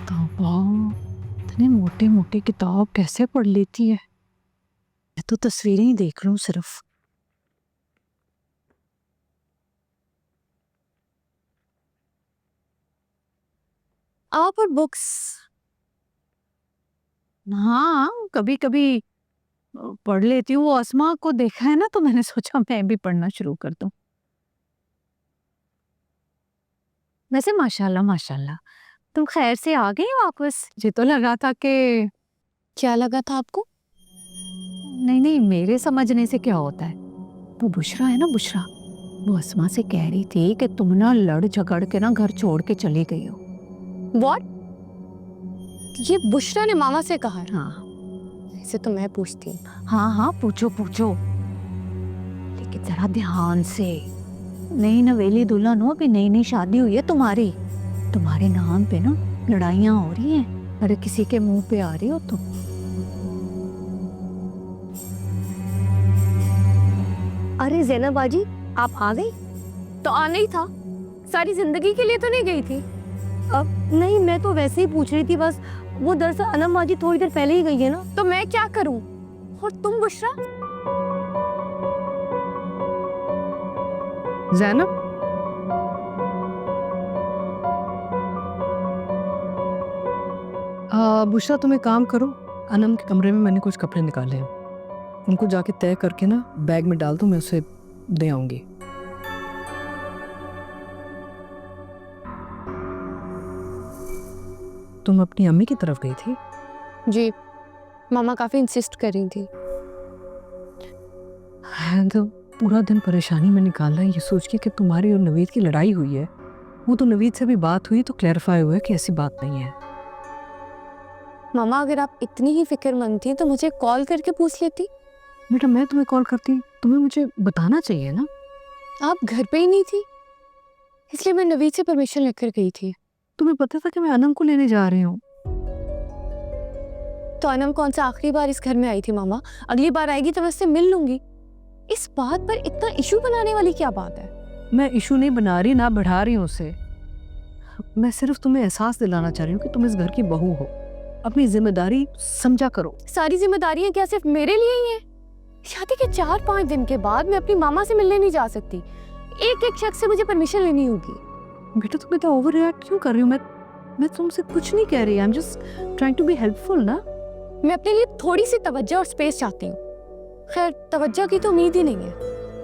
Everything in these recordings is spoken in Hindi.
तौबा! इतने मोटे-मोटे किताब कैसे पढ़ लेती है? मैं तो तस्वीरें ही देख लूँ सिर्फ। आप और बुक्स। हाँ, कभी-कभी पढ़ लेती हूँ। वो अस्मा को देखा है ना, तो मैंने सोचा मैं भी पढ़ना शुरू कर दूँ। वैसे माशाल्लाह माशाल्लाह, तुम खैर से आ गई वापस? मुझे तो लगा था कि क्या लगा था आपको? नहीं, नहीं, मेरे समझने से क्या होता है। वो बुशरा है ना, बुशरा, वो अस्मा से कह रही थी कि तुम ना लड़ झगड़ के ना घर छोड़ के चली गई हो। व्हाट? ये बुशरा ने मामा से कहा है? हाँ, इसे तो मैं पूछती हूँ। हाँ, हाँ, पूछो, पूछो। लेकिन ज़रा ध्यान से। नई नवेली दुल्हन हो, अभी नई-नई शादी हुई है तुम्हारी। तुम्हारे नाम पे ना लड़ाइयाँ हो रही हैं। अरे किसी के मुँह पे आ रही हो तुम। अरे ज़ैनब बाजी, आप आ गई? तो आना ही था। सारी जिंदगी के लिए तो नहीं गई थी। अब नहीं, मैं तो वैसे ही पूछ रही थी बस। वो दरअसल अनम माजी थोड़ी देर पहले ही गई है ना। तो मैं क्या करूं? और तुम बुशरा? ज़ैनब, बुशरा तुम एक काम करो, अनम के कमरे में मैंने कुछ कपड़े निकाले हैं, उनको जाके तय करके ना बैग में डाल दो, मैं उसे दे आऊंगी। तुम अपनी अम्मी की तरफ गई थी? जी, मामा काफी इंसिस्ट कर रही थी। मैं तो पूरा दिन परेशानी में निकाला ये सोच के कि तुम्हारी और नवीद की लड़ाई हुई है। वो तो नवीद से भी बात हुई तो क्लैरिफाई हुआ है कि ऐसी बात नहीं है। मामा, अगर आप इतनी ही फिक्रमंद थी तो मुझे कॉल करके पूछ लेती। बेटा, मैं तुम्हें कॉल करती, तुम्हें मुझे बताना चाहिए ना। आप घर पे ही नहीं थी, इसलिए मैं नवीद से परमिशन लेकर गई थी। तुम्हें पता था कि मैं अनम को लेने जा रही हूँ। तो अनम कौन सा आखिरी बार इस घर में आई थी मामा? अगली बार आएगी तो मैं उससे मिल लूंगी। इस बात पर इतना इशू बनाने वाली क्या बात है? मैं इशू नहीं बना रही, ना बढ़ा रही हूँ उसे। मैं सिर्फ तुम्हें एहसास दिलाना चाह रही हूँ कि तुम इस घर की बहू हो, अपनी जिम्मेदारी समझा करो। सारी जिम्मेदारियां क्या सिर्फ मेरे लिए ही हैं? शादी के 4-5 दिन के बाद मैं अपनी मामा से मिलने नहीं जा सकती। एक एक शख्स से मुझे परमिशन लेनी होगी। बेटा, तुम इतना ओवर रिएक्ट क्यों कर रही हो? मैं तुमसे कुछ नहीं कह रही, I am just trying to be helpful ना। मैं अपने लिए थोड़ी सी तवज्जो और स्पेस चाहती हूँ। खैर, तवज्जो की तो उम्मीद ही नहीं है,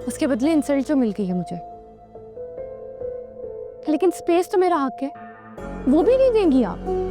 उसके बदले इंसल्ट जो मिल गई है मुझे। लेकिन स्पेस तो मेरा हक है, वो भी नहीं देंगी आप?